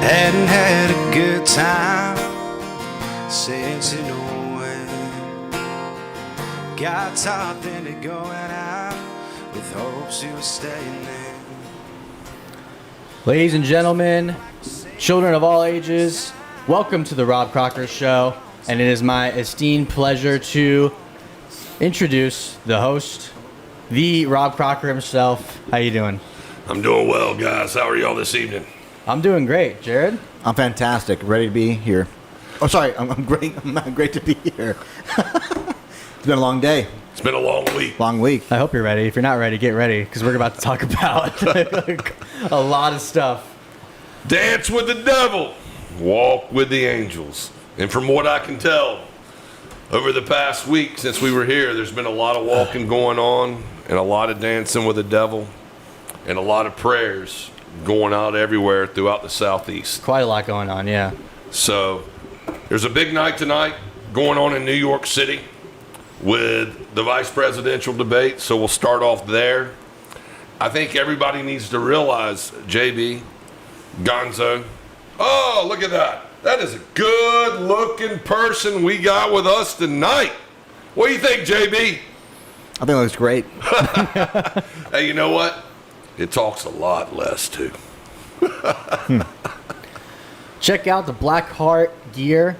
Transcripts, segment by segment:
Hadn't had a good time since you know when. Got talked into going out with hopes you were staying there. Ladies and gentlemen, children of all ages, welcome to the Robb Crocker Show, and it is my esteemed pleasure to introduce the host, the Robb Crocker himself. How you doing? I'm doing well, guys. How are y'all this evening? I'm doing great. Jared? I'm fantastic. Ready to be here. Oh, sorry. I'm great. I'm great to be here. It's been a long day. It's been a long week. Long week. I hope you're ready. If you're not ready, get ready, because we're about to talk about a lot of stuff. Dance with the devil, walk with the angels. And from what I can tell, over the past week since we were here, there's been a lot of walking going on and a lot of dancing with the devil and a lot of prayers going out everywhere throughout the Southeast. Quite a lot going on, yeah. So there's a big night tonight going on in New York City with the vice presidential debate. So we'll start off there. I think everybody needs to realize, JB, Gonzo, oh, look at that. That is a good-looking person we got with us tonight. What do you think, JB? I think it looks great. Hey, you know what? It talks a lot less, too. Check out the Black Heart gear.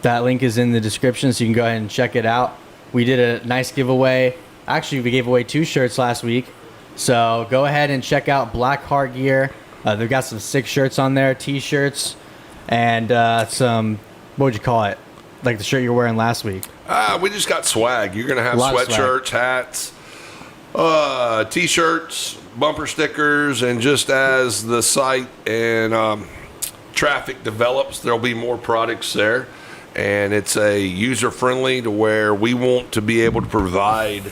That link is in the description, so you can go ahead and check it out. We did a nice giveaway. Actually, we gave away 2 shirts last week. So go ahead and check out Black Heart gear. They've got some sick shirts on there, T-shirts, and some, what would you call it? Like the shirt you were wearing last week. We just got swag. You're going to have sweatshirts, hats, T-shirts, bumper stickers, and just as the site and traffic develops, there'll be more products there. And it's a user-friendly to where we want to be able to provide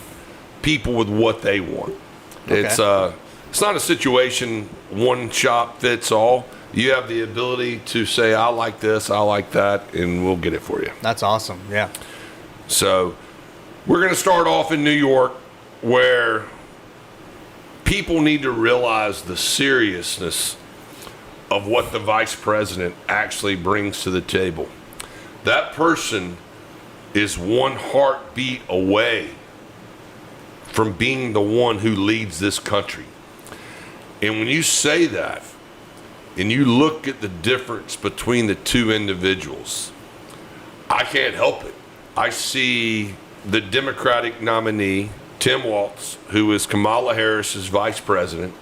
people with what they want. Okay. It's not a situation one shop fits all. You have the ability to say, I like this, I like that, and we'll get it for you. That's awesome, yeah. So we're going to start off in New York, where people need to realize the seriousness of what the vice president actually brings to the table. That person is one heartbeat away from being the one who leads this country. And when you say that, and you look at the difference between the two individuals, I can't help it. I see the Democratic nominee, Tim Walz, who is Kamala Harris's vice president.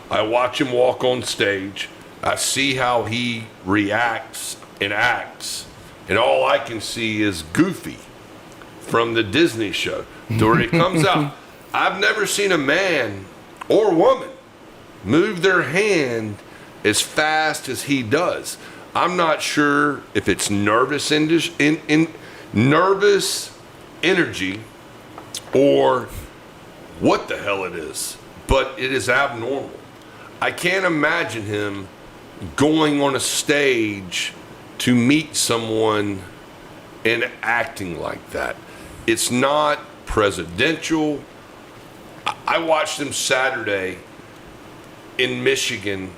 I watch him walk on stage. I see how he reacts and acts. And all I can see is Goofy from the Disney show. To where he comes out. I've never seen a man or woman move their hand as fast as he does. I'm not sure if it's nervous energy or what the hell it is, but it is abnormal. I can't imagine him going on a stage to meet someone and acting like that. It's not presidential. I watched him Saturday in Michigan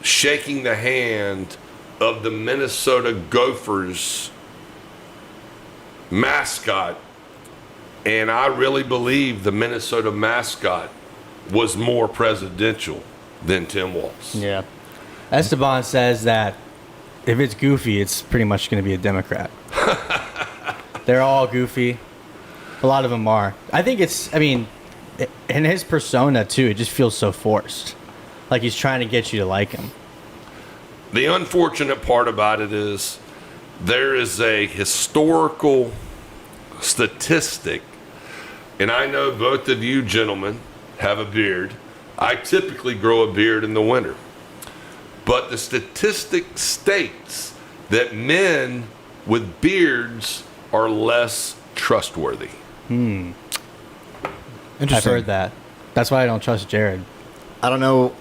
shaking the hand of the Minnesota Gophers mascot, and I really believe the Minnesota mascot was more presidential than Tim Walz. Yeah. Esteban says that if it's Goofy, it's pretty much going to be a Democrat. They're all goofy. A lot of them are. I think in his persona, too, it just feels so forced. Like he's trying to get you to like him. The unfortunate part about it is there is a historical statistic, and I know both of you gentlemen have a beard. I typically grow a beard in the winter. But the statistic states that men with beards are less trustworthy. Interesting. I've heard that. That's why I don't trust Jared. I don't know.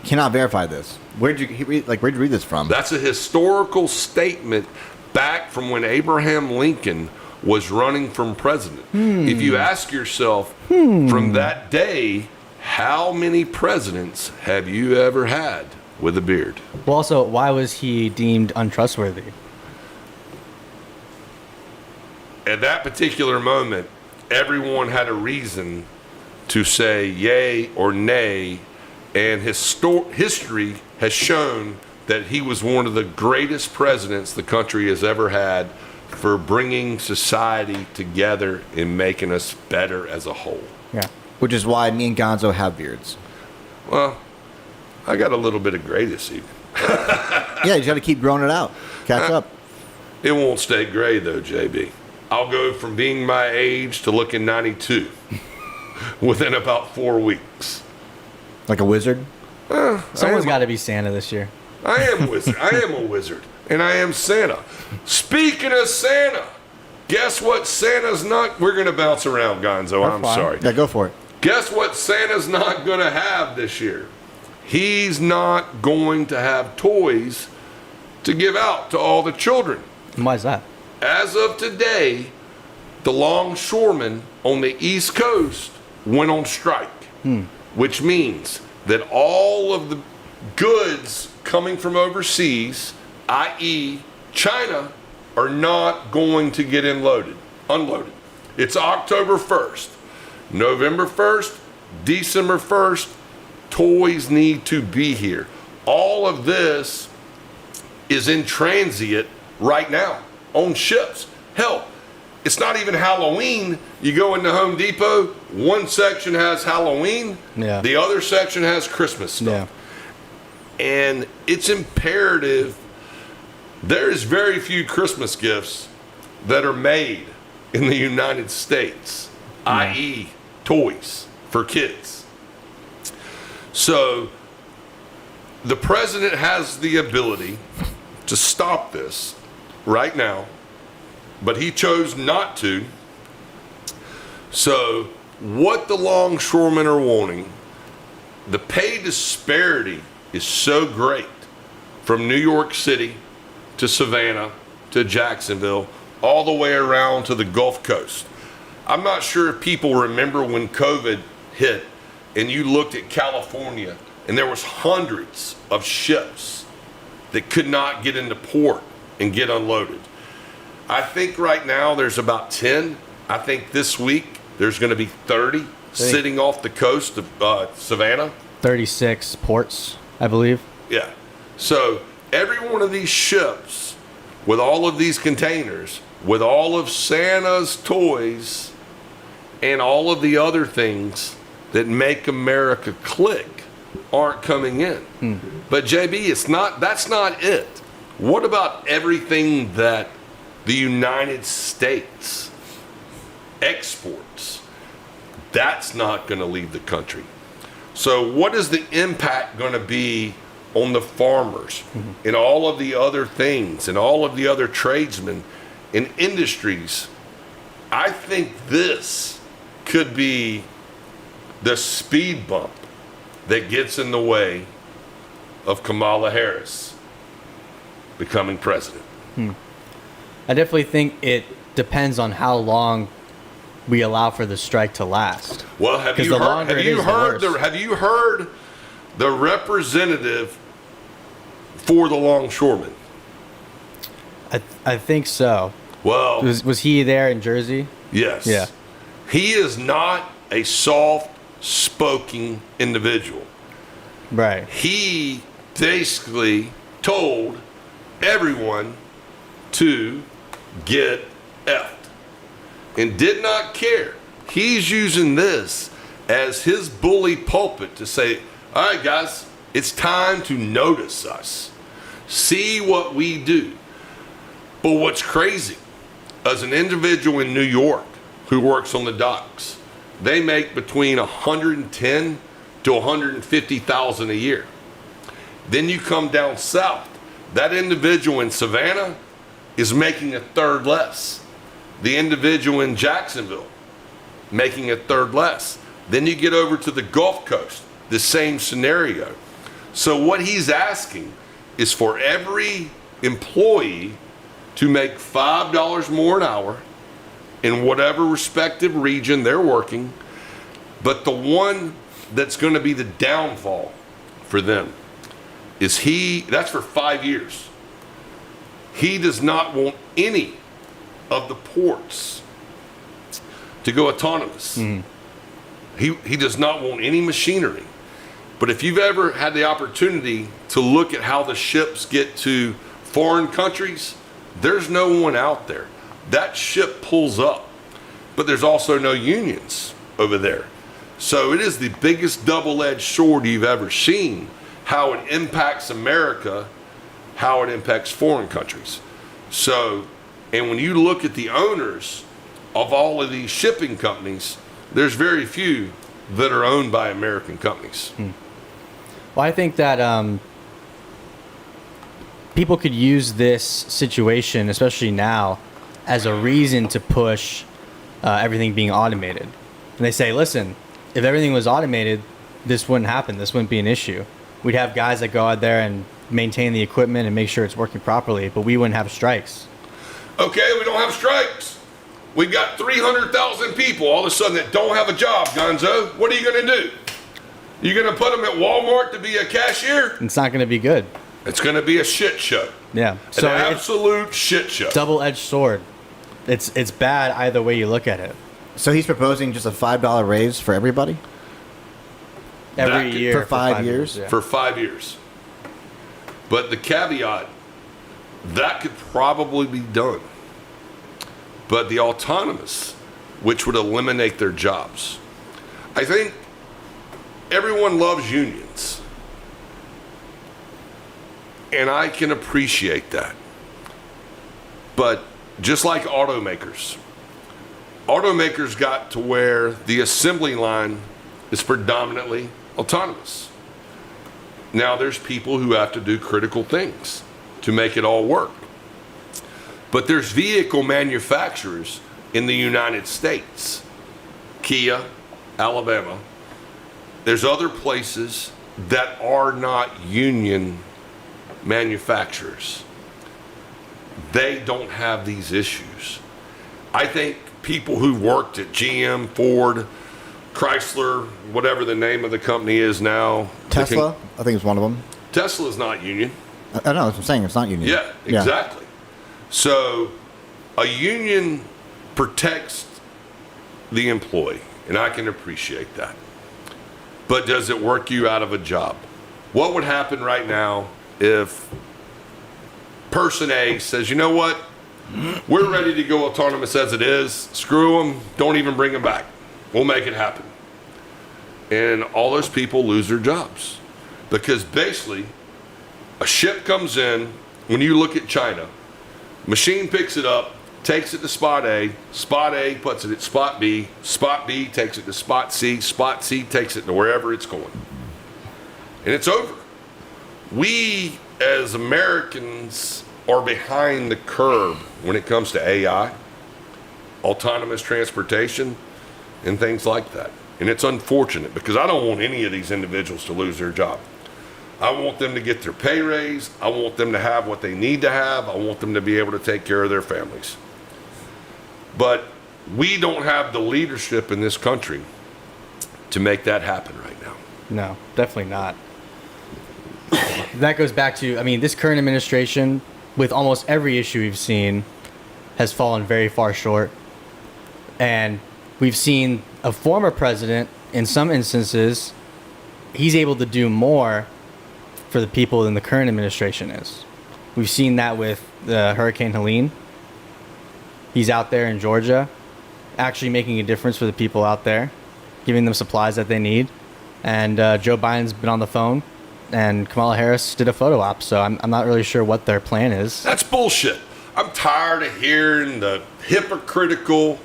Cannot verify this. Where'd you read this from? That's a historical statement back from when Abraham Lincoln was running for president. If you ask yourself, from that day, how many presidents have you ever had? with a beard. Well, also, why was he deemed untrustworthy? At that particular moment, everyone had a reason to say yay or nay, and history has shown that he was one of the greatest presidents the country has ever had for bringing society together and making us better as a whole. Yeah. Which is why me and Gonzo have beards. Well, I got a little bit of gray this evening. Yeah, you got to keep growing it out. Catch up. It won't stay gray though, JB. I'll go from being my age to looking 92 within about 4 weeks. Like a wizard? Someone's got to be Santa this year. I am wizard. I am a wizard, and I am Santa. Speaking of Santa, guess what Santa's not? We're gonna bounce around, Gonzo. I'm fine. sorry. Yeah, go for it. Guess what Santa's not gonna have this year? He's not going to have toys to give out to all the children. And why is that? As of today, the longshoremen on the East Coast went on strike, which means that all of the goods coming from overseas, i.e. China, are not going to get unloaded. It's October 1st, November 1st, December 1st, toys need to be here. All of this is in transit right now on ships. Hell, it's not even Halloween. You go into Home Depot, one section has Halloween, Yeah. the other section has Christmas stuff. Yeah. And it's imperative. There is very few Christmas gifts that are made in the United States, i.e. toys for kids. So the president has the ability to stop this right now, but he chose not to. So what the longshoremen are wanting, the pay disparity is so great from New York City to Savannah to Jacksonville, all the way around to the Gulf Coast. I'm not sure if people remember when COVID hit and you looked at California and there was hundreds of ships that could not get into port and get unloaded. I think right now there's about 10. I think this week there's going to be 30 sitting off the coast of Savannah. 36 ports, I believe. Yeah. So every one of these ships with all of these containers, with all of Santa's toys and all of the other things that make America click aren't coming in. But JB, that's not it. What about everything that the United States exports? That's not going to leave the country. So what is the impact going to be on the farmers and all of the other things and all of the other tradesmen and industries? I think this could be the speed bump that gets in the way of Kamala Harris becoming president. I definitely think it depends on how long we allow for the strike to last. Well, have you heard the representative for the longshoremen? I think so. Well, Was he there in Jersey? yes. Yeah. He is not a soft-spoken individual. Right. He basically told everyone to get effed and did not care. He's using this as his bully pulpit to say, all right, guys, it's time to notice us. See what we do. But what's crazy, as an individual in New York who works on the docks, they make between $110,000 to $150,000 a year. Then you come down south. That individual in Savannah is making a third less. The individual in Jacksonville making a third less. Then you get over to the Gulf Coast, the same scenario. So what he's asking is for every employee to make $5 more an hour in whatever respective region they're working, but the one that's going to be the downfall for them that's for 5 years. He does not want any of the ports to go autonomous. He does not want any machinery. But if you've ever had the opportunity to look at how the ships get to foreign countries, there's no one out there. That ship pulls up, but there's also no unions over there. So it is the biggest double-edged sword you've ever seen, how it impacts America, how it impacts foreign countries. So, and when you look at the owners of all of these shipping companies, there's very few that are owned by American companies. Well, I think that people could use this situation, especially now, as a reason to push everything being automated. And they say, listen, if everything was automated, this wouldn't happen. This wouldn't be an issue. We'd have guys that go out there and maintain the equipment and make sure it's working properly, but we wouldn't have strikes. Okay, we don't have strikes. We got 300,000 people all of a sudden that don't have a job, Gonzo. What are you going to do? You're going to put them at Walmart to be a cashier? It's not going to be good. It's going to be a shit show. Yeah. So an absolute shit show. Double-edged sword. It's bad either way you look at it. So he's proposing just a $5 raise for everybody? Every year. For 5 years? Yeah. For 5 years. But the caveat, that could probably be done. But the autonomous, which would eliminate their jobs. I think everyone loves unions. And I can appreciate that. But just like automakers got to where the assembly line is predominantly autonomous. Now there's people who have to do critical things to make it all work. But there's vehicle manufacturers in the United States, Kia, Alabama. There's other places that are not union manufacturers. They don't have these issues. I think people who worked at GM, Ford, Chrysler, whatever the name of the company is now. Tesla, I think it's one of them. Tesla's not union. I know, that's what I'm saying. It's not union. Yeah, exactly. So a union protects the employee, and I can appreciate that. But does it work you out of a job? What would happen right now if person A says, you know what, we're ready to go autonomous as it is, screw them, don't even bring them back, we'll make it happen. And all those people lose their jobs. Because basically, a ship comes in, when you look at China, machine picks it up, takes it to spot A puts it at spot B takes it to spot C takes it to wherever it's going. And it's over. We, as Americans, are behind the curve when it comes to AI, autonomous transportation, and things like that. And it's unfortunate because I don't want any of these individuals to lose their job. I want them to get their pay raise. I want them to have what they need to have. I want them to be able to take care of their families. But we don't have the leadership in this country to make that happen right now. No, definitely not. That goes back to, I mean, this current administration, with almost every issue we've seen, has fallen very far short. And we've seen a former president, in some instances, he's able to do more for the people than the current administration is. We've seen that with Hurricane Helene. He's out there in Georgia, actually making a difference for the people out there, giving them supplies that they need. And Joe Biden's been on the phone, and Kamala Harris did a photo op, so I'm not really sure what their plan is. That's bullshit. I'm tired of hearing the hypocritical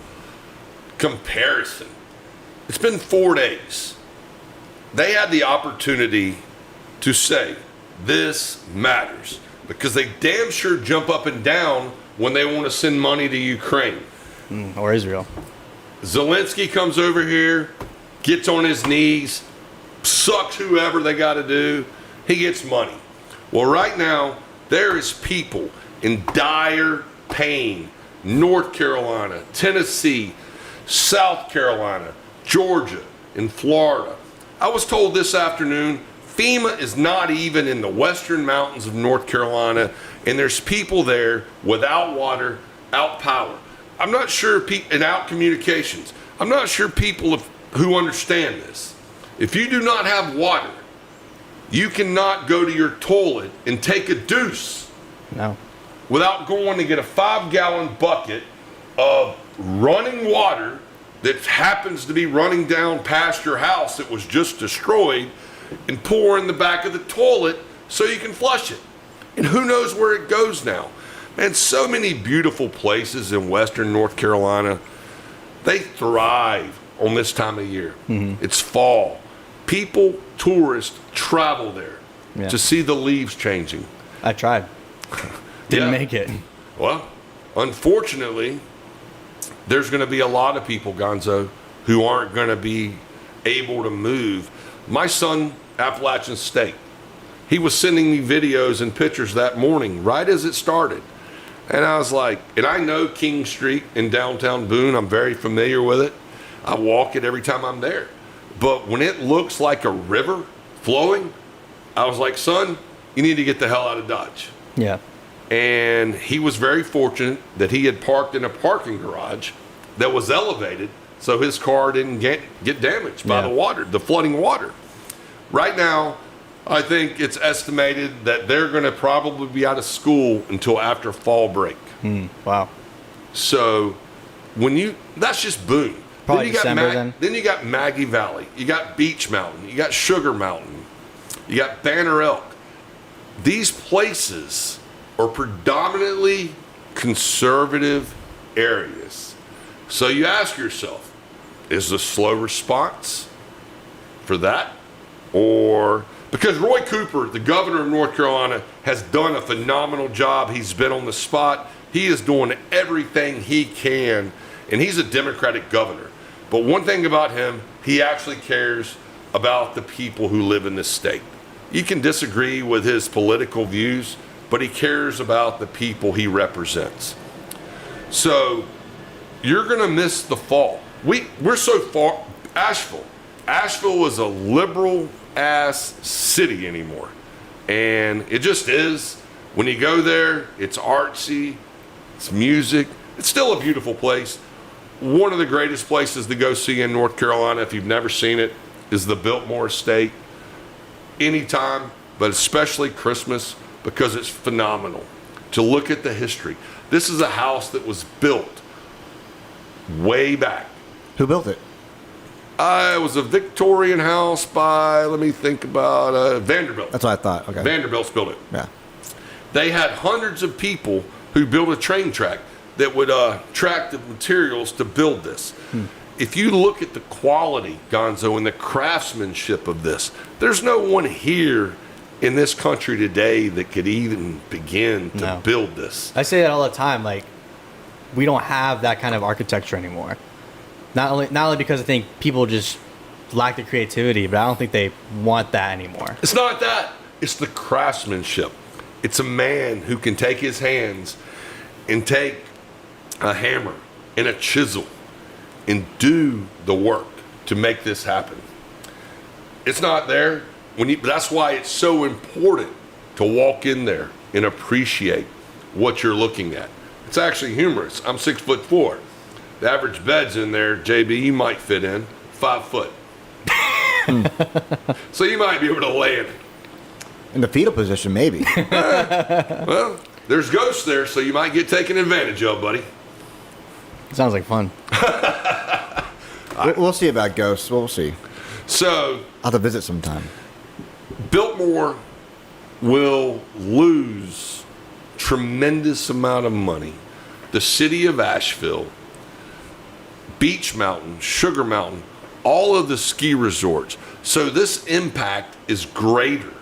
comparison. It's been 4 days. They had the opportunity to say, this matters, because they damn sure jump up and down when they want to send money to Ukraine. Or Israel. Zelensky comes over here, gets on his knees, sucks whoever they got to do, he gets money. Well, right now, there is people in dire pain. North Carolina, Tennessee, South Carolina, Georgia, and Florida. I was told this afternoon FEMA is not even in the western mountains of North Carolina, and there's people there without water, out power. I'm not sure and out communications. I'm not sure people who understand this. If you do not have water, you cannot go to your toilet and take a deuce No. without going to get a 5-gallon bucket of running water that happens to be running down past your house that was just destroyed and pour in the back of the toilet so you can flush it. And who knows where it goes now. Man, so many beautiful places in western North Carolina, they thrive on this time of year. Mm-hmm. It's fall. People, tourists, travel there to see the leaves changing. I tried. Didn't make it. Well, unfortunately, there's going to be a lot of people, Gonzo, who aren't going to be able to move. My son, Appalachian State, he was sending me videos and pictures that morning, right as it started. And I was like, and I know King Street in downtown Boone. I'm very familiar with it. I walk it every time I'm there. But when it looks like a river flowing, I was like, son, you need to get the hell out of Dodge. Yeah. And he was very fortunate that he had parked in a parking garage that was elevated so his car didn't get damaged by the water, the flooding water. Right now, I think it's estimated that they're going to probably be out of school until after fall break. Wow. So that's just Boone. Probably December then. Then you got Maggie Valley. You got Beach Mountain. You got Sugar Mountain. You got Banner Elk. These places are predominantly conservative areas. So you ask yourself, is the slow response for that? Or because Roy Cooper, the governor of North Carolina, has done a phenomenal job. He's been on the spot. He is doing everything he can, and he's a Democratic governor. But one thing about him, he actually cares about the people who live in this state. You can disagree with his political views, but he cares about the people he represents. So you're going to miss the fall. We're so far. Asheville is a liberal ass city anymore, and it just is. When you go there, it's artsy, it's music. It's still a beautiful place. One of the greatest places to go see in North Carolina, if you've never seen it, is the Biltmore Estate. Anytime, but especially Christmas, because it's phenomenal to look at the history. This is a house that was built way back. Who built it? It was a Victorian house by, let me think about, Vanderbilt. That's what I thought. Okay. Vanderbilt's built it. Yeah. They had hundreds of people who built a train track that would track the materials to build this. If you look at the quality, Gonzo, and the craftsmanship of this, there's no one here in this country today that could even begin to build this. I say that all the time. Like, we don't have that kind of architecture anymore. Not only because I think people just lack the creativity, but I don't think they want that anymore. It's not that. It's the craftsmanship. It's a man who can take his hands and take a hammer and a chisel and do the work to make this happen. It's not there. That's why it's so important to walk in there and appreciate what you're looking at. It's actually humorous. I'm 6'4". The average bed's in there, JB, you might fit in 5 foot. So you might be able to lay in it. In the fetal position, maybe. Well, there's ghosts there, so you might get taken advantage of, buddy. Sounds like fun. We'll see about ghosts. We'll see. So I'll have to visit sometime. Biltmore will lose tremendous amount of money. The city of Asheville, Beach Mountain, Sugar Mountain, all of the ski resorts. So this impact is greater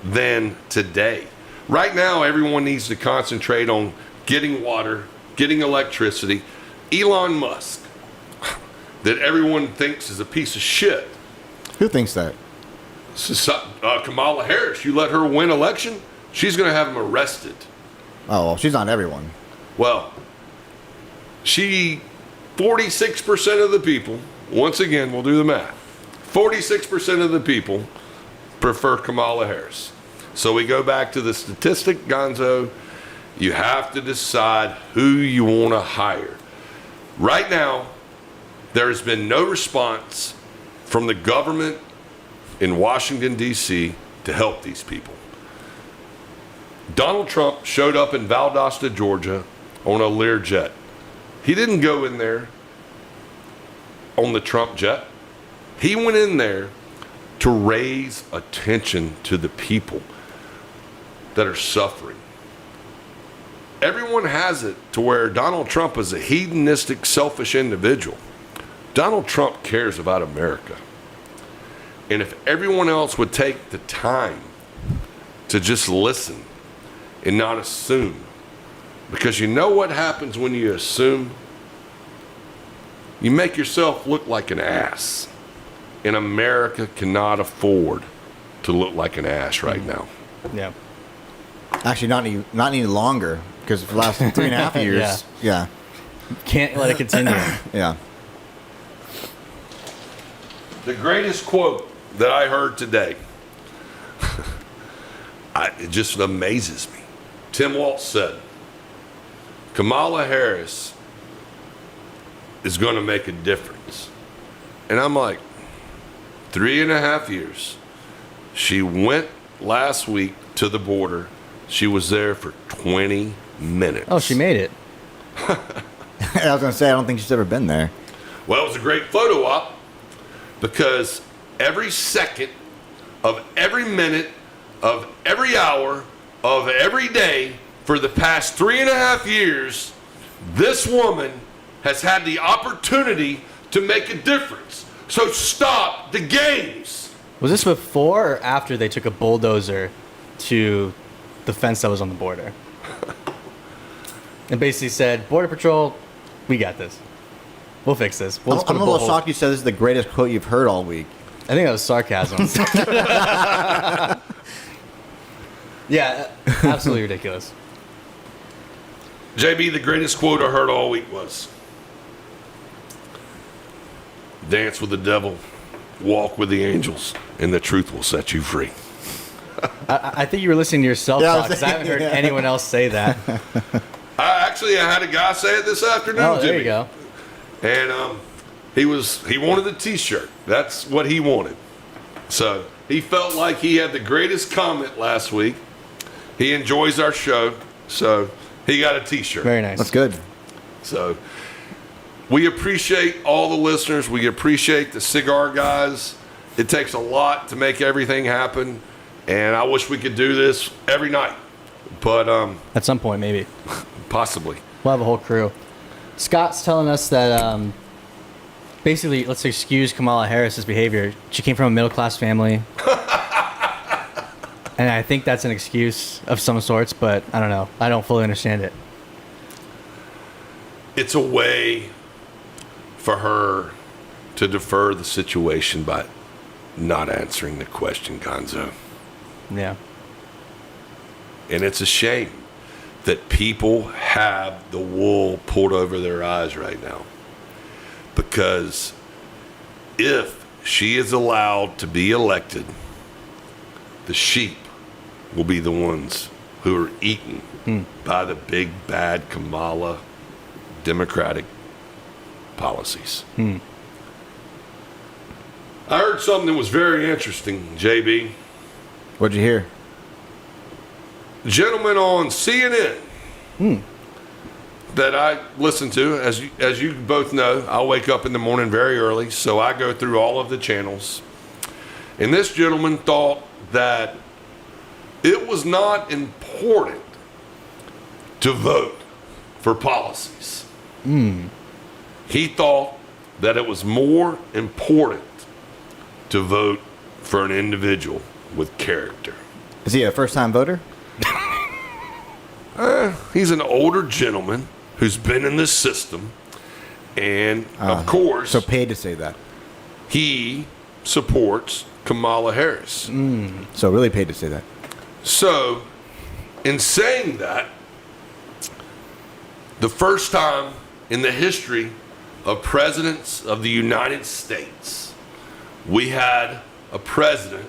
than today. Right now, everyone needs to concentrate on getting water, getting electricity. Elon Musk, that everyone thinks is a piece of shit. Who thinks that? Kamala Harris, you let her win election, she's going to have him arrested. Oh, well, she's not everyone. Well, 46% of the people, once again, we'll do the math. 46% of the people prefer Kamala Harris. So we go back to the statistic, Gonzo. You have to decide who you want to hire. Right now, there has been no response from the government in Washington, D.C. to help these people. Donald Trump showed up in Valdosta, Georgia on a Learjet. He didn't go in there on the Trump jet. He went in there to raise attention to the people that are suffering. Everyone has it to where Donald Trump is a hedonistic, selfish individual. Donald Trump cares about America. And if everyone else would take the time to just listen and not assume, because you know what happens when you assume? You make yourself look like an ass. And America cannot afford to look like an ass right now. Yeah. Actually, not any longer, because for the last 3.5 years, yeah. Can't let it continue. Yeah. The greatest quote that I heard today, it just amazes me. Tim Walz said, Kamala Harris is going to make a difference. And I'm like, 3.5 years. She went last week to the border. She was there for 20 minutes. Oh, she made it. I was going to say, I don't think she's ever been there. Well, it was a great photo op because every second of every minute of every hour of every day for the past 3.5 years, this woman has had the opportunity to make a difference. So stop the games. Was this before or after they took a bulldozer to the fence that was on the border? And basically said, Border Patrol, we got this. We'll fix this. We'll just put I'm a a little bullet- shocked you said this is the greatest quote you've heard all week. I think that was sarcasm. Yeah, absolutely ridiculous. JB, the greatest quote I heard all week was, dance with the devil, walk with the angels, and the truth will set you free. I think you were listening to yourself Yeah, I talk was because I haven't heard thinking, yeah. anyone else say that. I had a guy say it this afternoon Oh, to there me. you go. And he wanted the t-shirt. That's what he wanted. So he felt like he had the greatest comment last week. He enjoys our show, so he got a t-shirt. Very nice. That's good. So we appreciate all the listeners. We appreciate the Cigar guys. It takes a lot to make everything happen, and I wish we could do this every night, but At some point, maybe. possibly. We'll have a whole crew. Scott's telling us that basically, let's excuse Kamala Harris's behavior. She came from a middle-class family. And I think that's an excuse of some sorts, but I don't know. I don't fully understand it. It's a way for her to defer the situation by not answering the question, Gonzo. Yeah. And it's a shame that people have the wool pulled over their eyes right now. Because if she is allowed to be elected, the sheep will be the ones who are eaten by the big bad Kamala Democratic policies. I heard something that was very interesting, JB. What'd you hear? Gentleman on CNN that I listen to, as you both know, I wake up in the morning very early, so I go through all of the channels. And this gentleman thought that it was not important to vote for policies. He thought that it was more important to vote for an individual with character. Is he a first-time voter? He's an older gentleman who's been in this system, and of course, So paid to say that. he supports Kamala Harris. So really paid to say that. So, in saying that, the first time in the history of presidents of the United States, we had a president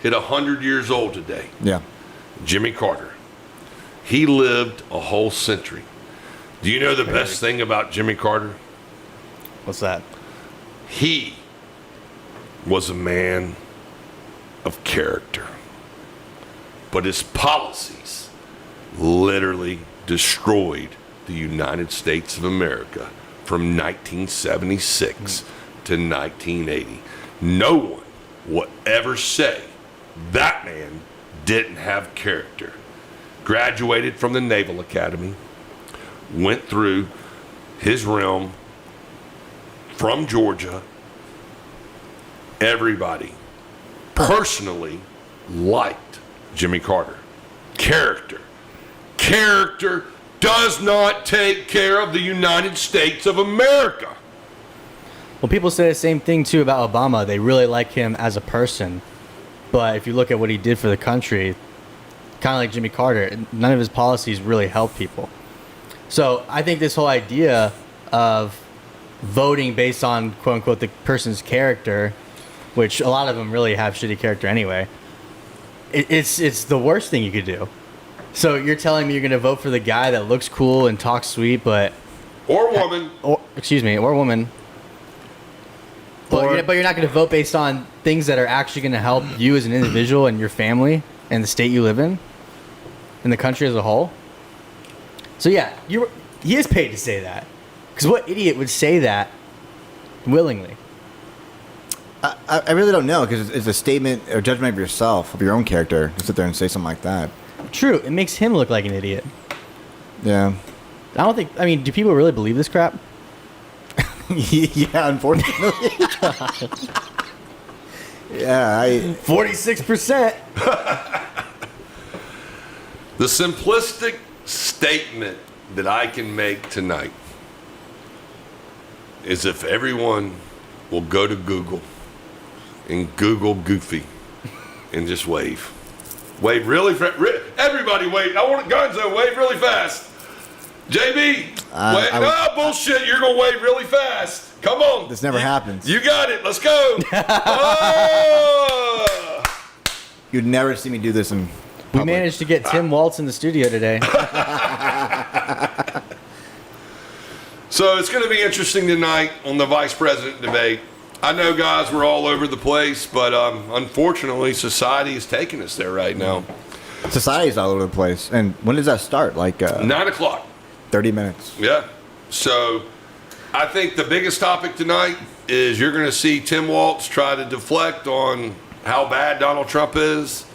hit 100 years old today. Yeah. Jimmy Carter. He lived a whole century. Do you know the best thing about Jimmy Carter? What's that? He was a man of character. But his policies literally destroyed the United States of America from 1976 to 1980. No one will ever say that man didn't have character. Graduated from the Naval Academy, went through his realm from Georgia. Everybody personally liked Jimmy Carter. Character. Character does not take care of the United States of America. Well, people say the same thing too about Obama. They really like him as a person, but if you look at what he did for the country, kind of like Jimmy Carter, none of his policies really help people. So I think this whole idea of voting based on quote unquote the person's character, which a lot of them really have shitty character anyway, it's the worst thing you could do. So you're telling me you're going to vote for the guy that looks cool and talks sweet, but Or woman. or woman. But you're not going to vote based on things that are actually going to help you as an individual and your family and the state you live in and the country as a whole. So yeah, he is paid to say that. Because what idiot would say that willingly? I really don't know, because it's a statement or judgment of yourself, of your own character, to sit there and say something like that. True, it makes him look like an idiot. Yeah. I mean, do people really believe this crap? Yeah, unfortunately. Yeah, 46%. The simplistic statement that I can make tonight is if everyone will go to Google and Google Goofy and just wave. Wave really fast. Everybody wave. I want Gonzo wave really fast. JB, wave. No, bullshit. You're going to wave really fast. Come on. This never happens. You got it. Let's go. Oh! You'd never see me do this in We public. managed to get Tim Waltz in the studio today. So it's going to be interesting tonight on the vice president debate. I know, guys, we're all over the place, but unfortunately, society is taking us there right now. Society's all over the place. And when does that start? Like 9 o'clock. 30 minutes. Yeah. So I think the biggest topic tonight is you're going to see Tim Waltz try to deflect on how bad Donald Trump is,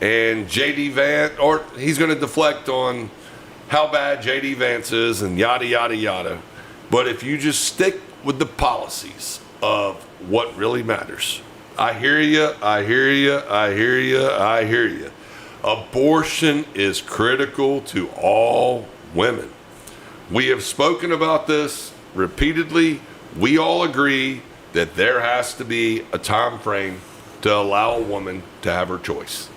and J.D. Vance, or he's going to deflect on how bad J.D. Vance is, and yada, yada, yada. But if you just stick with the policies of what really matters. I hear you, I hear you, I hear you, I hear you. Abortion is critical to all women. We have spoken about this repeatedly. We all agree that there has to be a time frame to allow a woman to have her choice.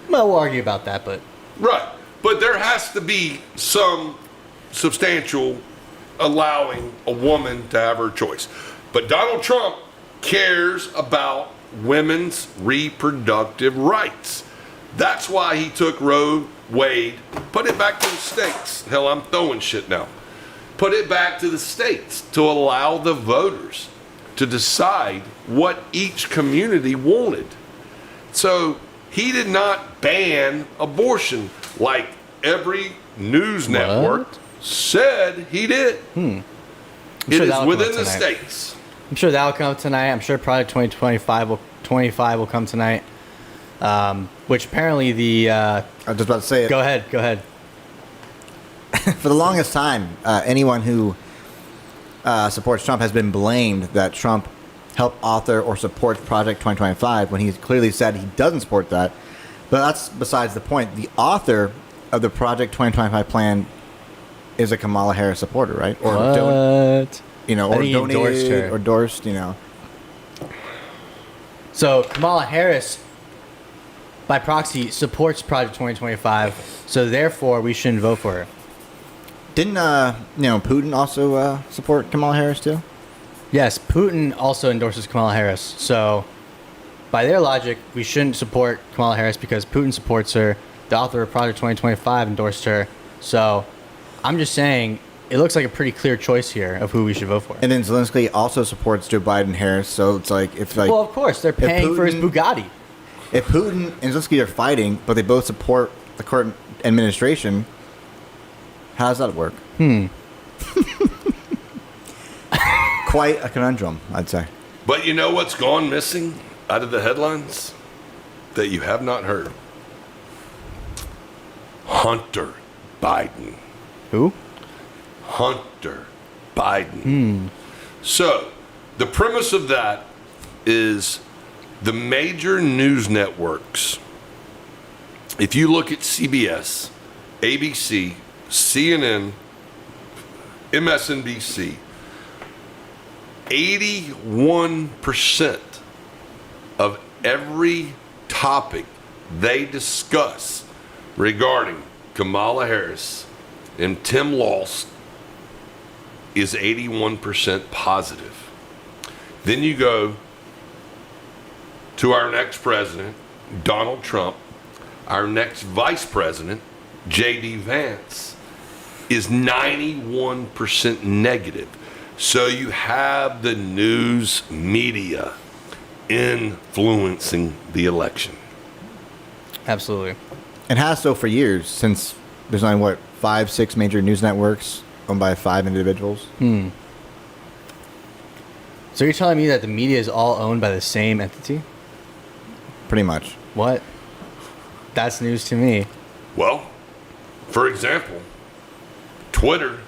Well, we'll argue about that, but Right. But there has to be some substantial allowing a woman to have her choice. But Donald Trump cares about women's reproductive rights. That's why he took Roe Wade, put it back to the states. Hell, I'm throwing shit now. Put it back to the states to allow the voters to decide what each community wanted. So he did not ban abortion like every news network said he did. It sure is that'll within come the up tonight. states. I'm sure that'll come tonight. I'm sure probably 2025 will come tonight. Which apparently the I was just about to say it. go ahead. For the longest time, anyone who supports Trump has been blamed that Trump helped author or supports Project 2025 when he's clearly said he doesn't support that. But that's besides the point. The author of the Project 2025 plan is a Kamala Harris supporter, right? Or What? or I think he endorsed donated her. or endorsed, So Kamala Harris, by proxy, supports Project 2025. So therefore, we shouldn't vote for her. Didn't Putin also support Kamala Harris too? Yes, Putin also endorses Kamala Harris. So by their logic, we shouldn't support Kamala Harris because Putin supports her. The author of Project 2025 endorsed her. So I'm just saying it looks like a pretty clear choice here of who we should vote for. And then Zelensky also supports Joe Biden Harris. So it's like well, of course they're paying for his Bugatti. If Putin and Zelensky are fighting, but they both support the current administration, how does that work? Quite a conundrum, I'd say. But you know what's gone missing out of the headlines that you have not heard? Hunter Biden. Who? Hunter Biden. So, the premise of that is the major news networks. If you look at CBS, ABC, CNN, MSNBC, 81% of every topic they discuss regarding Kamala Harris and Tim Lost is 81% positive. Then you go to our next president, Donald Trump, our next vice president, J.D. Vance, is 91% negative. So you have the news media influencing the election. Absolutely. And has so for years, since there's only, 5-6 major news networks owned by 5 individuals? So you're telling me that the media is all owned by the same entity? Pretty much. What? That's news to me. Well, for example, Twitter,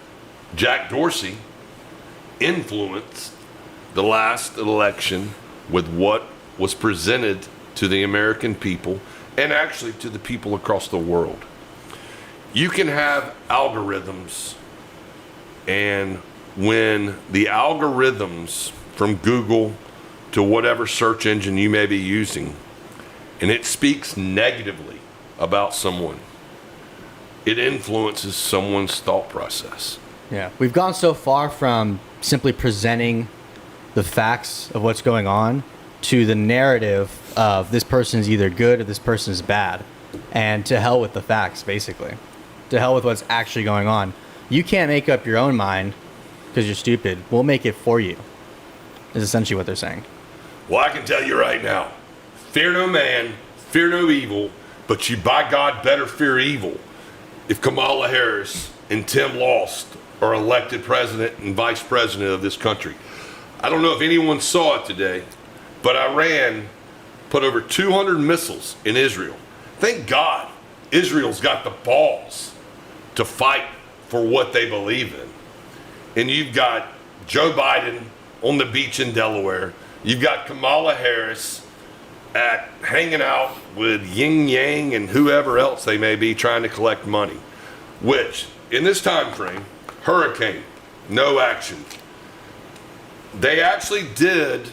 Jack Dorsey, influenced the last election with what was presented to the American people and actually to the people across the world. You can have algorithms, and when the algorithms from Google to whatever search engine you may be using, and it speaks negatively about someone, it influences someone's thought process. Yeah. We've gone so far from simply presenting the facts of what's going on to the narrative of this person is either good or this person is bad. And to hell with the facts, basically. To hell with what's actually going on. You can't make up your own mind because you're stupid. We'll make it for you, is essentially what they're saying. Well, I can tell you right now, fear no man, fear no evil, but you by God better fear evil if Kamala Harris and Tim Lost are elected president and vice president of this country. I don't know if anyone saw it today, but Iran put over 200 missiles in Israel. Thank God Israel's got the balls to fight for what they believe in. And you've got Joe Biden on the beach in Delaware. You've got Kamala Harris hanging out with Yin Yang and whoever else they may be trying to collect money, which in this time frame, hurricane, no action. They actually did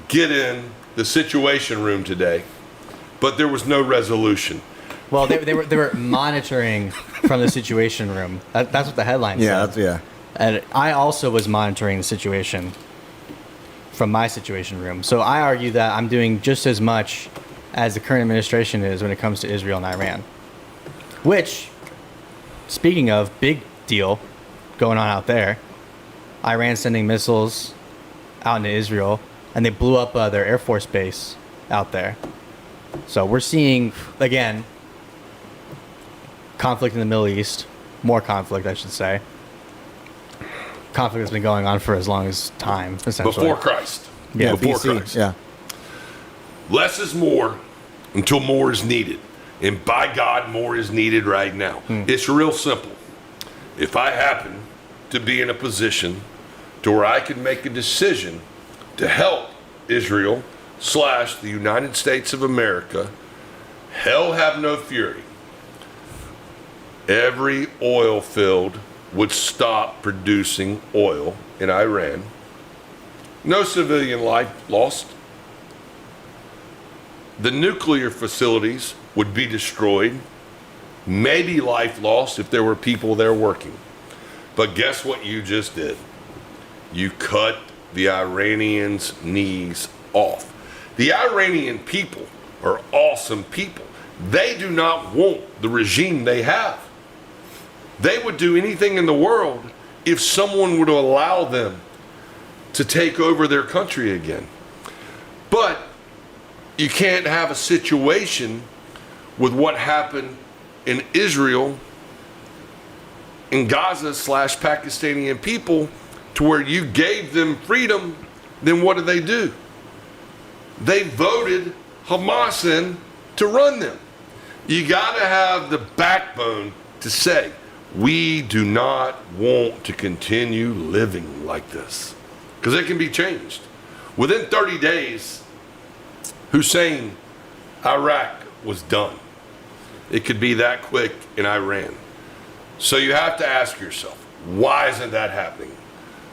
get in the Situation Room today, but there was no resolution. Well, they were monitoring from the Situation Room. That's what the headline said. And I also was monitoring the situation from my Situation Room. So I argue that I'm doing just as much as the current administration is when it comes to Israel and Iran. Which, speaking of, big deal going on out there. Iran sending missiles out into Israel, and they blew up their Air Force base out there. So we're seeing, again, conflict in the Middle East. More conflict, I should say. Conflict has been going on for as long as time, essentially. Before Christ. Yeah, Before BC, Christ. yeah. Less is more until more is needed. And by God, more is needed right now. It's real simple. If I happen to be in a position to where I can make a decision to help Israel / the United States of America, hell have no fury. Every oil field would stop producing oil in Iran. No civilian life lost. The nuclear facilities would be destroyed. Maybe life lost if there were people there working. But guess what you just did? You cut the Iranians' knees off. The Iranian people are awesome people. They do not want the regime they have. They would do anything in the world if someone were to allow them to take over their country again. But you can't have a situation with what happened in Israel, in Gaza / Pakistani people, to where you gave them freedom. Then what do? They voted Hamas in to run them. You got to have the backbone to say, we do not want to continue living like this. Because it can be changed. Within 30 days, Hussein, Iraq was done. It could be that quick in Iran. So you have to ask yourself, why isn't that happening?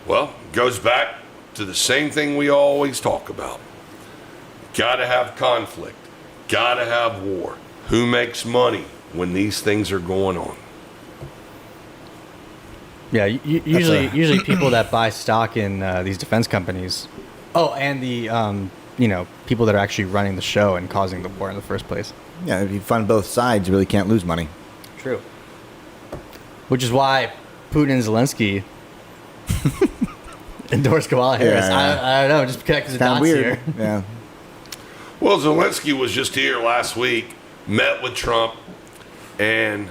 Well, it goes back to the same thing we always talk about. Got to have conflict. Got to have war. Who makes money when these things are going on? Yeah, usually people that buy stock in these defense companies. Oh, and the people that are actually running the show and causing the war in the first place. Yeah, if you fund both sides, you really can't lose money. True. Which is why Putin and Zelensky endorsed Kamala Harris. Yeah. I don't know, just connecting the Kind of dots weird. here. Yeah. Well, Zelensky was just here last week, met with Trump, and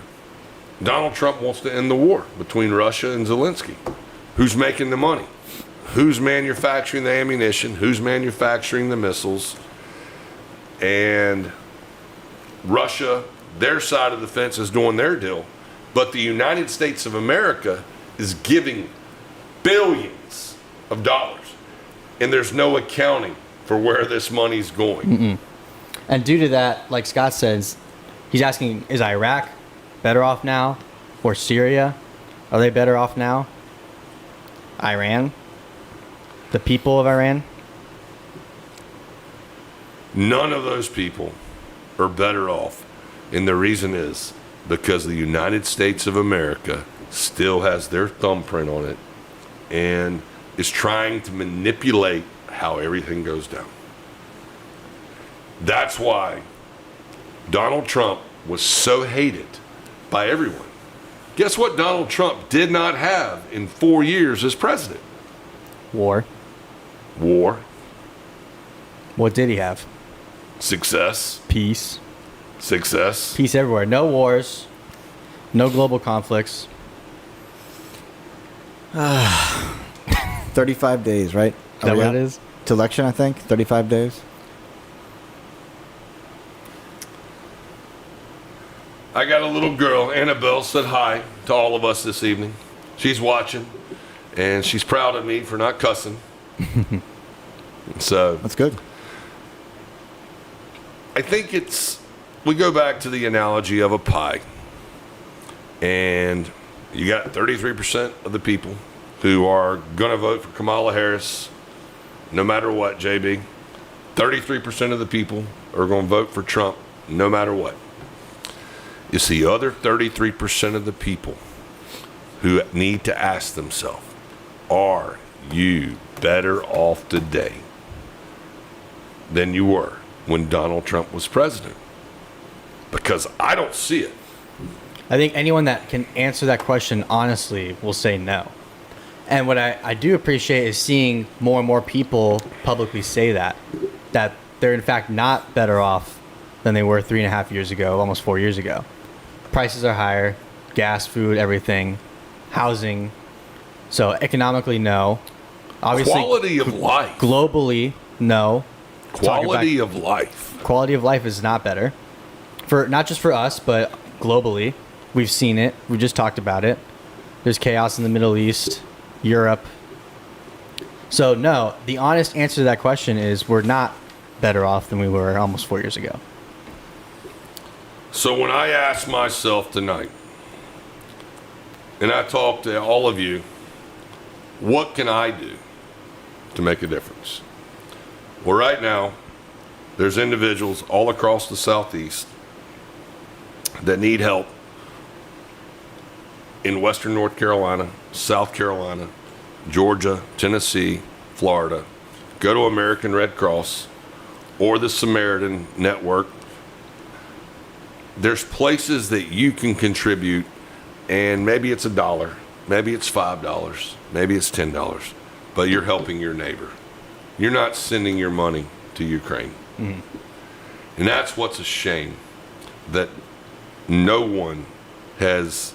Donald Trump wants to end the war between Russia and Zelensky. Who's making the money? Who's manufacturing the ammunition? Who's manufacturing the missiles? And Russia, their side of the fence is doing their deal. But the United States of America is giving billions of dollars. And there's no accounting for where this money's going. Mm-mm. And due to that, like Scott says, he's asking, is Iraq better off now? Or Syria? Are they better off now? Iran? The people of Iran? None of those people are better off. And the reason is because the United States of America still has their thumbprint on it and is trying to manipulate how everything goes down. That's why Donald Trump was so hated by everyone. Guess what Donald Trump did not have in 4 years as president? War. War. What did he have? Success. Peace. Success. Peace everywhere. No wars. No global conflicts. 35 days, right? Is that what it is? To election, I think. 35 days. I got a little girl, Annabelle, said hi to all of us this evening. She's watching, and she's proud of me for not cussing. So That's good. I think we go back to the analogy of a pie. And you got 33% of the people who are going to vote for Kamala Harris, no matter what, JB. 33% of the people are going to vote for Trump, no matter what. It's the other 33% of the people who need to ask themselves, are you better off today than you were when Donald Trump was president? Because I don't see it. I think anyone that can answer that question honestly will say no. And what I do appreciate is seeing more and more people publicly say that they're in fact not better off than they were 3.5 years ago, almost 4 years ago. Prices are higher, gas, food, everything, housing. So economically, no. Obviously, Quality of life. globally, no. Quality of life. Quality of life is not better. For not just for us, but globally. We've seen it. We just talked about it. There's chaos in the Middle East, Europe. So no, the honest answer to that question is we're not better off than we were almost 4 years ago. So when I ask myself tonight, and I talk to all of you, what can I do to make a difference? Well, right now, there's individuals all across the Southeast that need help in Western North Carolina, South Carolina, Georgia, Tennessee, Florida. Go to American Red Cross. or the Samaritan Network, there's places that you can contribute, and maybe it's $1, maybe it's $5, maybe it's $10, but you're helping your neighbor. You're not sending your money to Ukraine. Mm-hmm. And that's what's a shame, that no one has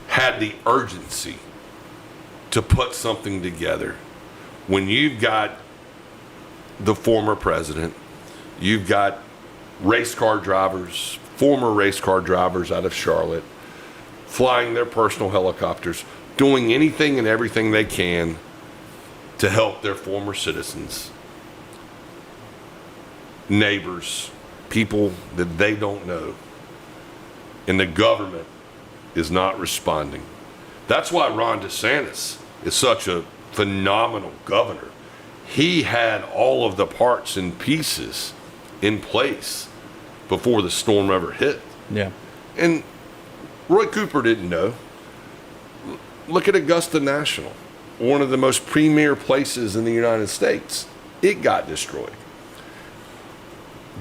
had the urgency to put something together. When you've got the former president, you've got race car drivers, former race car drivers out of Charlotte, flying their personal helicopters, doing anything and everything they can to help their former citizens, neighbors, people that they don't know. And the government is not responding. That's why Ron DeSantis is such a phenomenal governor. He had all of the parts and pieces in place before the storm ever hit. Yeah. And Roy Cooper didn't know. Look at Augusta National, one of the most premier places in the United States. It got destroyed.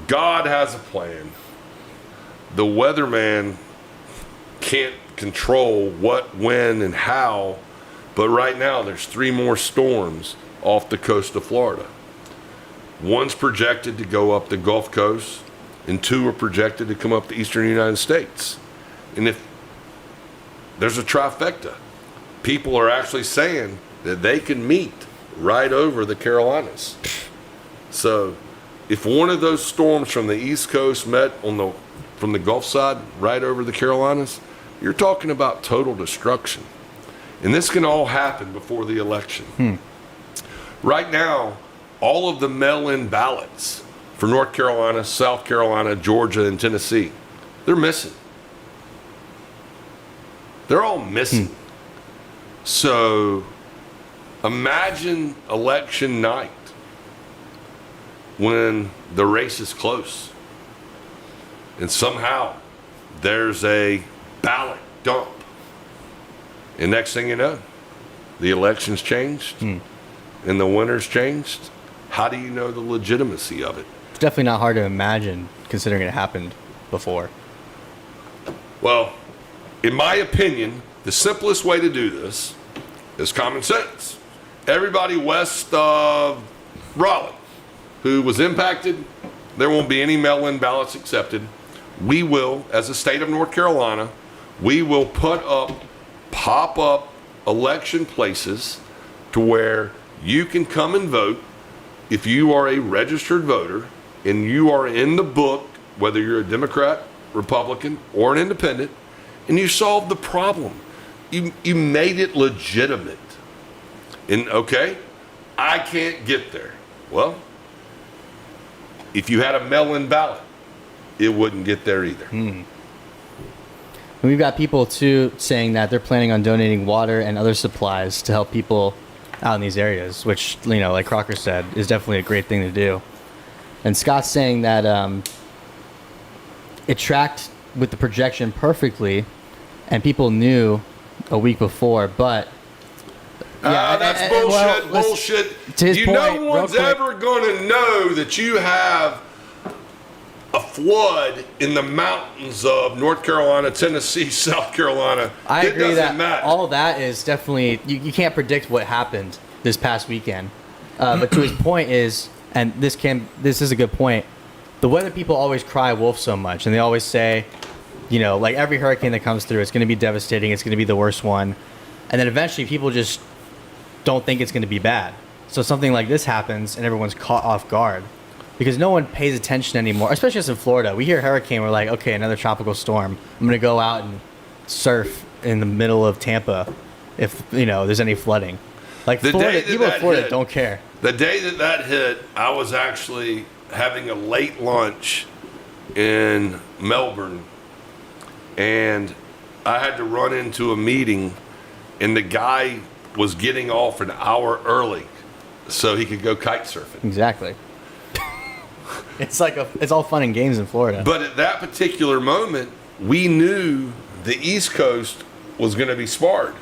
God has a plan. The weatherman can't control what, when, and how, but right now there's 3 more storms off the coast of Florida. One's projected to go up the Gulf Coast, and 2 are projected to come up the eastern United States. And if there's a trifecta, people are actually saying that they can meet right over the Carolinas. So if one of those storms from the East Coast met from the Gulf side right over the Carolinas, you're talking about total destruction. And this can all happen before the election. Right now, all of the mail-in ballots for North Carolina, South Carolina, Georgia, and Tennessee, they're missing. They're all missing. So imagine election night when the race is close and somehow there's a ballot dump. And next thing you know, the election's changed and the winner's changed. How do you know the legitimacy of it? It's definitely not hard to imagine, considering it happened before. Well, in my opinion, the simplest way to do this is common sense. Everybody west of Raleigh who was impacted, there won't be any mail-in ballots accepted. We will, as a state of North Carolina, we will put up pop-up election places to where you can come and vote if you are a registered voter and you are in the book, whether you're a Democrat, Republican, or an independent, and you solved the problem. You made it legitimate. And okay, I can't get there. Well, if you had a mail-in ballot, it wouldn't get there either. And we've got people too saying that they're planning on donating water and other supplies to help people out in these areas, which, you know, like Crocker said, is definitely a great thing to do. And Scott's saying that it tracked with the projection perfectly, and people knew a week before, but that's bullshit. Bullshit. To his point, no one's ever going to know that you have a flood in the mountains of North Carolina, Tennessee, South Carolina. I agree that matter. all that is definitely, you can't predict what happened this past weekend. But to his point is, and this is a good point, the weather people always cry wolf so much, and they always say, you know, like every hurricane that comes through, it's going to be devastating, it's going to be the worst one. And then eventually people just don't think it's going to be bad. So something like this happens and everyone's caught off guard because no one pays attention anymore, especially us in Florida. We hear hurricane, we're like, okay, another tropical storm. I'm going to go out and surf in the middle of Tampa if, you know, there's any flooding. Like Florida, people in Florida don't care. The day that hit, I was actually having a late lunch in Melbourne, and I had to run into a meeting, and the guy was getting off an hour early so he could go kite surfing. Exactly. It's all fun and games in Florida. But at that particular moment, we knew the East Coast was going to be sparred.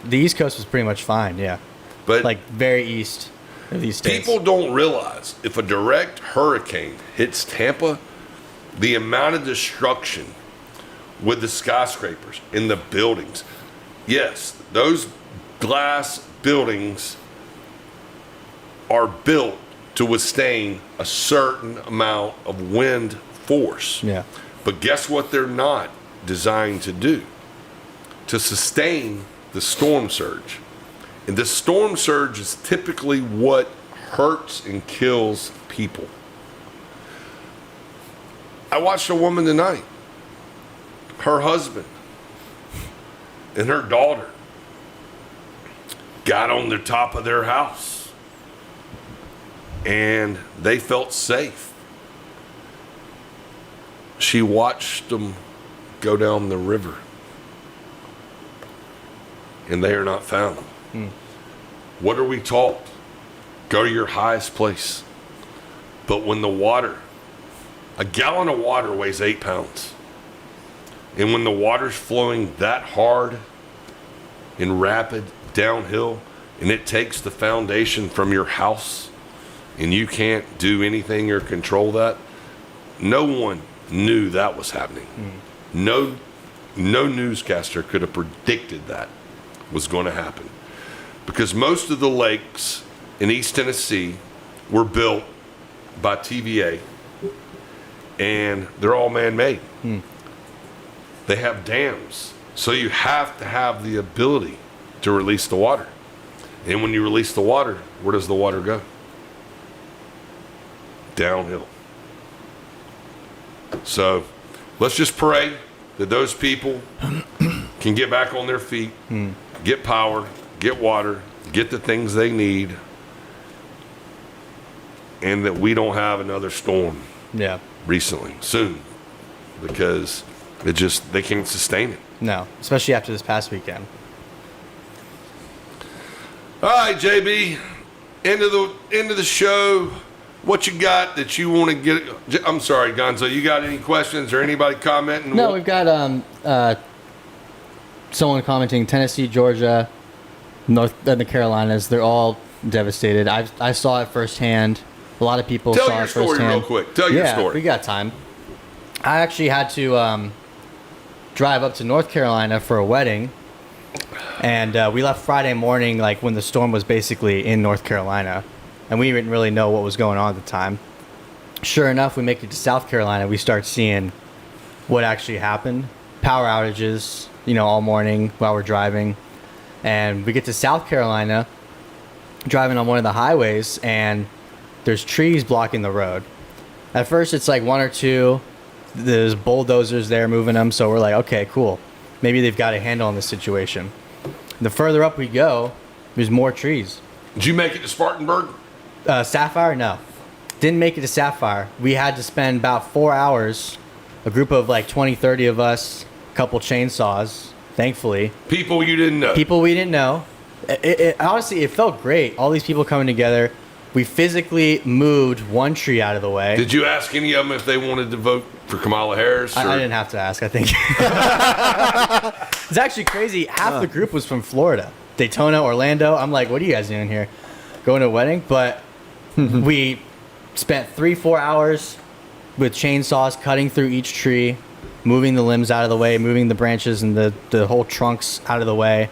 The East Coast was pretty much fine, yeah. But like very east. of these states. People don't realize if a direct hurricane hits Tampa, the amount of destruction with the skyscrapers in the buildings. Yes, those glass buildings are built to withstand a certain amount of wind force. Yeah. But guess what they're not designed to do? To sustain the storm surge. And the storm surge is typically what hurts and kills people. I watched a woman tonight. Her husband and her daughter got on the top of their house and they felt safe. She watched them go down the river and they are not found. What are we taught? Go to your highest place. But when the water, a gallon of water weighs 8 pounds. And when the water's flowing that hard and rapid downhill, and it takes the foundation from your house, and you can't do anything or control that, no one knew that was happening. No newscaster could have predicted that was going to happen. Because most of the lakes in East Tennessee were built by TVA, and they're all man-made. They have dams, so you have to have the ability to release the water. And when you release the water, where does the water go? Downhill. So let's just pray that those people can get back on their feet, get power, get water, get the things they need, and that we don't have another storm soon, because they can't sustain it. No, especially after this past weekend. All right, JB, end of the show. What you got that you want to get? I'm sorry, Gonzo. You got any questions or anybody commenting? No, we've got someone commenting Tennessee, Georgia, North and the Carolinas. They're all devastated. I saw it firsthand. A lot of people Tell saw your it story firsthand. real quick. Tell your story. We got time. I actually had to drive up to North Carolina for a wedding, and we left Friday morning, like when the storm was basically in North Carolina, and we didn't really know what was going on at the time. Sure enough, we make it to South Carolina. We start seeing what actually happened. Power outages, all morning while we're driving, and we get to South Carolina, driving on one of the highways, and there's trees blocking the road. At first, it's like one or two. There's bulldozers there moving them, so we're like, okay, cool. Maybe they've got a handle on the situation. The further up we go, there's more trees. Did you make it to Spartanburg? Sapphire? No. Didn't make it to Sapphire. We had to spend about 4 hours, a group of like 20, 30 of us, a couple chainsaws, thankfully. People you didn't know. People we didn't know. Honestly, it felt great. All these people coming together. We physically moved one tree out of the way. Did you ask any of them if they wanted to vote for Kamala Harris? I didn't have to ask, I think. It's actually crazy. Half the group was from Florida. Daytona, Orlando. I'm like, what are you guys doing here? Going to a wedding? But we spent 3-4 hours with chainsaws cutting through each tree, moving the limbs out of the way, moving the branches and the whole trunks out of the way.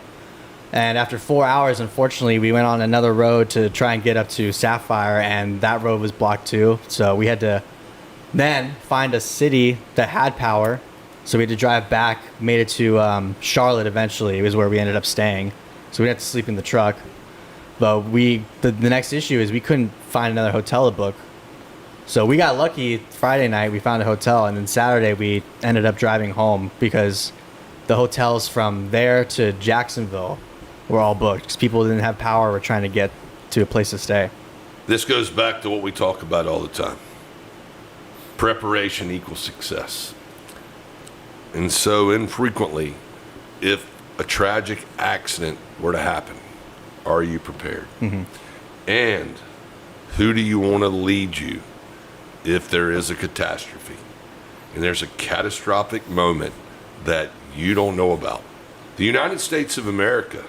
And after 4 hours, unfortunately, we went on another road to try and get up to Sapphire, and that road was blocked too. So we had to then find a city that had power. So we had to drive back, made it to Charlotte eventually. It was where we ended up staying. So we had to sleep in the truck. But the next issue is we couldn't find another hotel to book. So we got lucky Friday night, we found a hotel, and then Saturday we ended up driving home because the hotels from there to Jacksonville were all booked because people didn't have power. We're trying to get to a place to stay. This goes back to what we talk about all the time. Preparation equals success. And so infrequently, if a tragic accident were to happen, are you prepared? And who do you want to lead you if there is a catastrophe and there's a catastrophic moment that you don't know about? The United States of America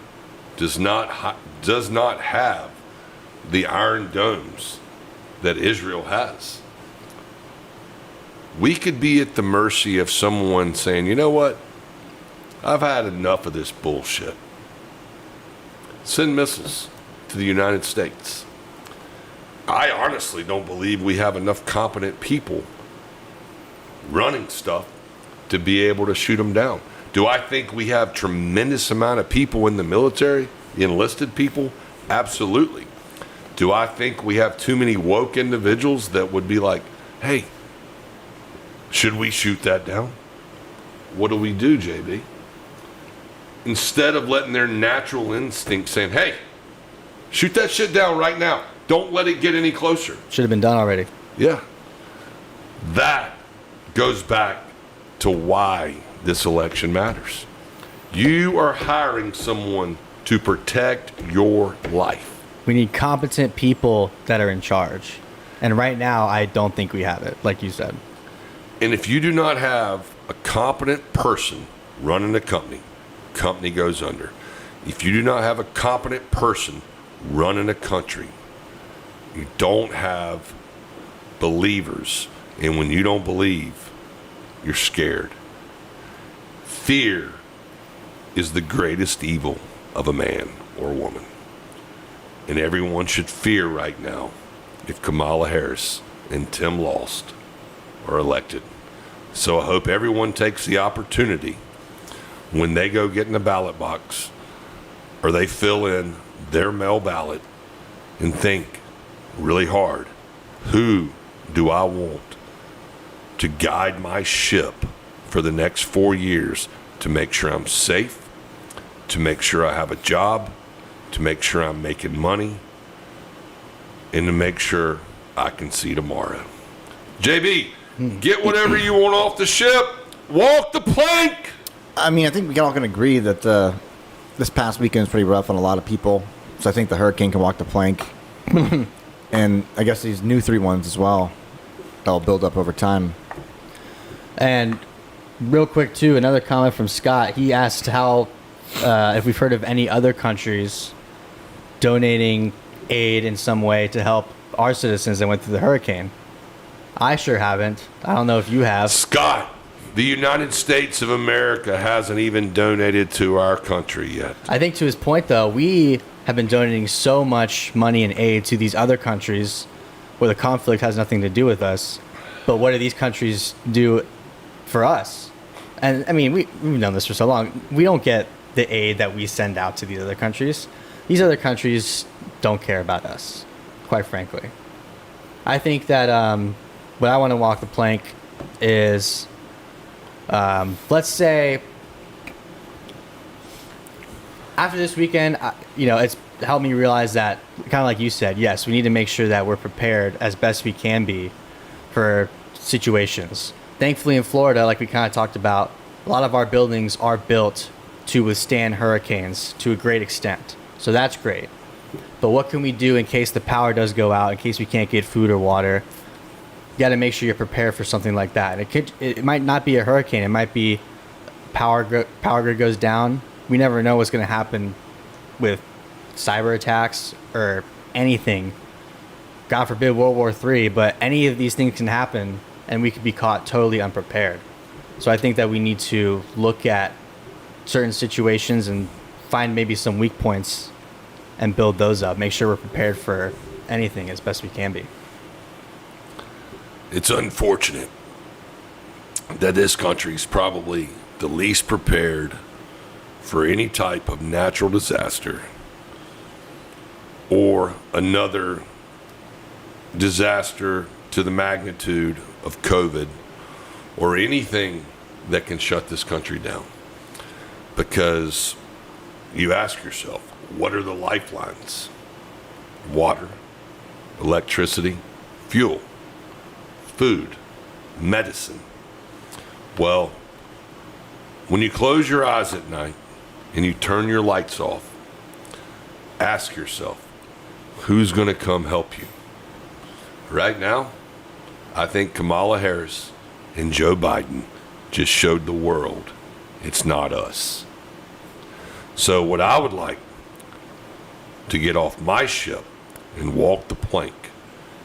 does not have the iron domes that Israel has. We could be at the mercy of someone saying, you know what? I've had enough of this bullshit. Send missiles to the United States. I honestly don't believe we have enough competent people running stuff to be able to shoot them down. Do I think we have tremendous amount of people in the military, enlisted people? Absolutely. Do I think we have too many woke individuals that would be like, hey, should we shoot that down? What do we do, JB? Instead of letting their natural instinct saying, hey, shoot that shit down right now. Don't let it get any closer. Should have been done already. Yeah. That goes back to why this election matters. You are hiring someone to protect your life. We need competent people that are in charge. And right now, I don't think we have it, like you said. And if you do not have a competent person running the company goes under. If you do not have a competent person running a country, you don't have believers. And when you don't believe, you're scared. Fear is the greatest evil of a man or woman. And everyone should fear right now if Kamala Harris and Tim Lost are elected. So I hope everyone takes the opportunity when they go get in the ballot box or they fill in their mail ballot and think really hard, who do I want to guide my ship for the next 4 years to make sure I'm safe, to make sure I have a job, to make sure I'm making money, and to make sure I can see tomorrow. JB, get whatever you want off the ship. Walk the plank. I mean, I think we all can agree that this past weekend is pretty rough on a lot of people. So I think the hurricane can walk the plank. And I guess these new 3 ones as well. That'll build up over time. And real quick, too, another comment from Scott. He asked how, if we've heard of any other countries donating aid in some way to help our citizens that went through the hurricane. I sure haven't. I don't know if you have. Scott, the United States of America hasn't even donated to our country yet. I think to his point, though, we have been donating so much money and aid to these other countries where the conflict has nothing to do with us. But what do these countries do for us? And, I mean, we've known this for so long. We don't get the aid that we send out to these other countries. These other countries don't care about us, quite frankly. I think that what I want to walk the plank is, let's say, after this weekend, it's helped me realize that, kind of like you said, yes, we need to make sure that we're prepared as best we can be for situations. Thankfully, in Florida, like we kind of talked about, a lot of our buildings are built to withstand hurricanes to a great extent. So that's great. But what can we do in case the power does go out, in case we can't get food or water? You got to make sure you're prepared for something like that. And it might not be a hurricane. It might be power grid goes down. We never know what's going to happen with cyber attacks or anything. God forbid World War III, but any of these things can happen and we could be caught totally unprepared. So I think that we need to look at certain situations and find maybe some weak points and build those up. Make sure we're prepared for anything as best we can be. It's unfortunate that this country is probably the least prepared for any type of natural disaster or another disaster to the magnitude of COVID or anything that can shut this country down. Because you ask yourself, what are the lifelines? Water, electricity, fuel, food, medicine. Well, when you close your eyes at night and you turn your lights off, ask yourself, who's going to come help you? Right now, I think Kamala Harris and Joe Biden just showed the world it's not us. So what I would like to get off my ship and walk the plank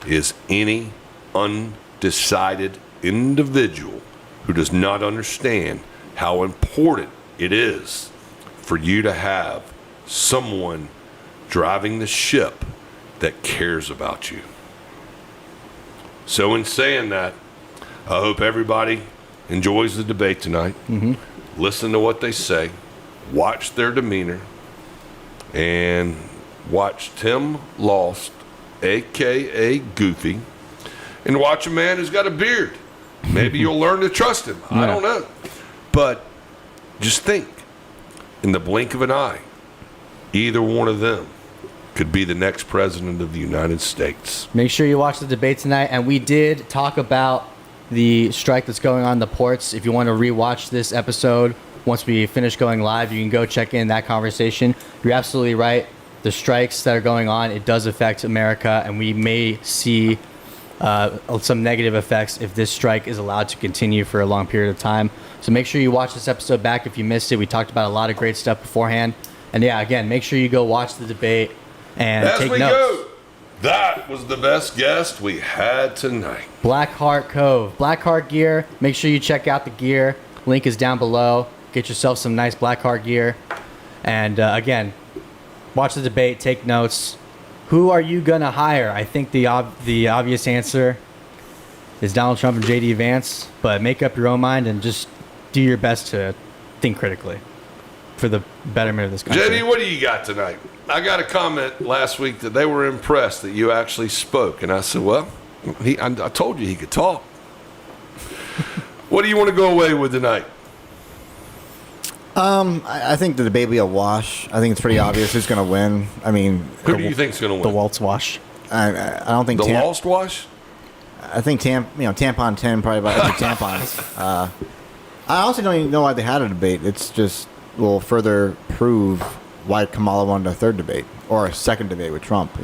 is any undecided individual who does not understand how important it is for you to have someone driving the ship that cares about you. So in saying that, I hope everybody enjoys the debate tonight. Listen to what they say, watch their demeanor, and watch Tim Lost, a.k.a. Goofy, and watch a man who's got a beard. Maybe you'll learn to trust him. I don't know. But just think, in the blink of an eye, either one of them could be the next president of the United States. Make sure you watch the debate tonight. And we did talk about the strike that's going on in the ports. If you want to rewatch this episode, once we finish going live, you can go check in that conversation. You're absolutely right. The strikes that are going on, it does affect America, and we may see some negative effects if this strike is allowed to continue for a long period of time. So make sure you watch this episode back if you missed it. We talked about a lot of great stuff beforehand. And yeah, again, make sure you go watch the debate and As take we notes. go, that was the best guest we had tonight. Black Heart Cove. Black Heart gear. Make sure you check out the gear. Link is down below. Get yourself some nice Black Heart gear. And again, watch the debate. Take notes. Who are you going to hire? I think the obvious answer is Donald Trump and J.D. Vance. But make up your own mind and just do your best to think critically for the betterment of this country. JD, what do you got tonight? I got a comment last week that they were impressed that you actually spoke. And I said, well, I told you he could talk. What do you want to go away with tonight? I think the debate will be a wash. I think it's pretty obvious who's going to win. I mean, Who do you think's going to The win? Waltz wash. I don't think The Lost Wash? I think Tampon 10 probably about tampons. I also don't even know why they had a debate. It's just will further prove why Kamala wanted a third debate or a second debate with Trump.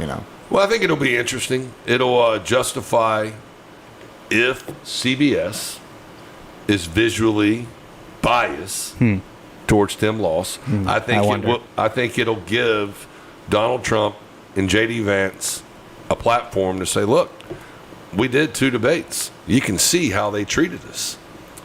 Well, I think it'll be interesting. It'll justify if CBS is visually biased towards Tim Loss. I think it'll give Donald Trump and J.D. Vance a platform to say, look, we did 2 debates. You can see how they treated us.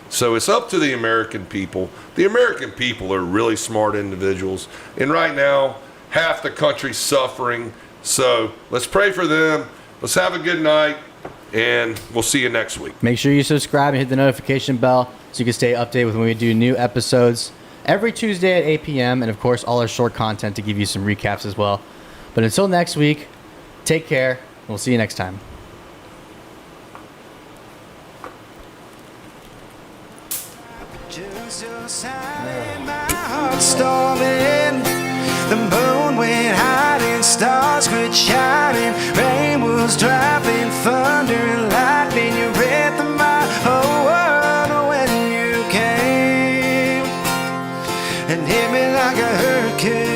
So it's up to the American people. The American people are really smart individuals. And right now, half the country's suffering. So let's pray for them. Let's have a good night. And we'll see you next week. Make sure you subscribe and hit the notification bell so you can stay updated with when we do new episodes every Tuesday at 8 p.m. And, of course, all our short content to give you some recaps as well. But until next week, take care. We'll see you next time. Just your sign, my heart storming. The moon went hiding, stars quit shining. Rain was dropping, thunder and lightning. You read my whole world when you came and hit me like a hurricane.